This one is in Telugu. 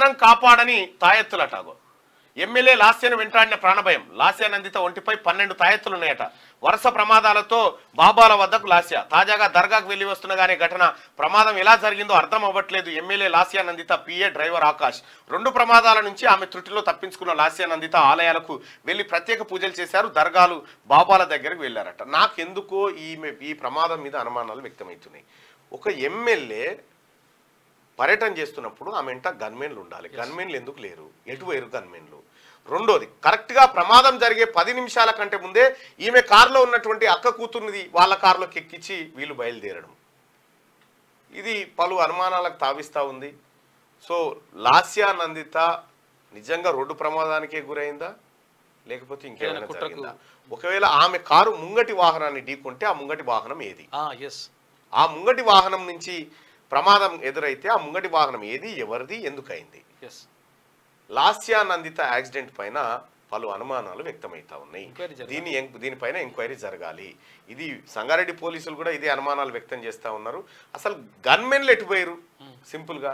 ప్రాణం కాపాడని తాయెత్తులటాగో. ఎమ్మెల్యే లాస్యాను వెంటాడిన ప్రాణభయం. లాస్యా నందిత ఒంటిపై 12 తాయెత్తులున్నాయట. వరుస ప్రమాదాలతో బాబాల వద్దకు లాస్యా. తాజాగా దర్గాకు వెళ్లి వస్తున్నగానే ఘటన. ప్రమాదం ఎలా జరిగిందో అర్థం అవ్వట్లేదు. MLA Lasya Nanditha PA driver Akash. 2 ప్రమాదాల నుంచి ఆమె త్రుటిలో తప్పించుకున్న లాస్యా నందిత ఆలయాలకు వెళ్లి ప్రత్యేక పూజలు చేశారు. దర్గాలు బాబాల దగ్గరకు వెళ్లారట. నాకెందుకో ఈ ప్రమాదం మీద అనుమానాలు వ్యక్తమవుతున్నాయి. ఒక ఎమ్మెల్యే పర్యటన చేస్తున్నప్పుడు ఆమె వెంట గన్మెన్లు ఉండాలి. గన్మెన్లు ఎందుకు లేరు? ఎటు వేరు గన్మెన్లు? రెండోది, కరెక్ట్గా ప్రమాదం జరిగే 10 నిమిషాల కంటే ముందే ఈమె కారులో ఉన్నటువంటి అక్క కూతుర్నిది వాళ్ళ కారులోకి ఎక్కించి వీళ్ళు బయలుదేరడం, ఇది పలు అనుమానాలకు తావిస్తూ ఉంది. సో లాస్యా నందిత నిజంగా రోడ్డు ప్రమాదానికే గురైందా లేకపోతే ఇంకేమైనా జరిగిందా? ఒకవేళ ఆమె కారు ముంగటి వాహనాన్ని ఢీకొంటే ఆ ముంగటి వాహనం ఏది? ఆ ముంగటి వాహనం నుంచి ప్రమాదం ఎదురైతే ఆ ముంగటి వాహనం ఏది, ఎవరిది, ఎందుకైంది? లాస్యా నందిత యాక్సిడెంట్ పైన పలు అనుమానాలు వ్యక్తమవుతా ఉన్నాయి. దీనిపైన ఎంక్వైరీ జరగాలి. ఇది సంగారెడ్డి పోలీసులు కూడా ఇదే అనుమానాలు వ్యక్తం చేస్తూ ఉన్నారు. అసలు గన్మెన్లు ఎటుపోయారు సింపుల్గా?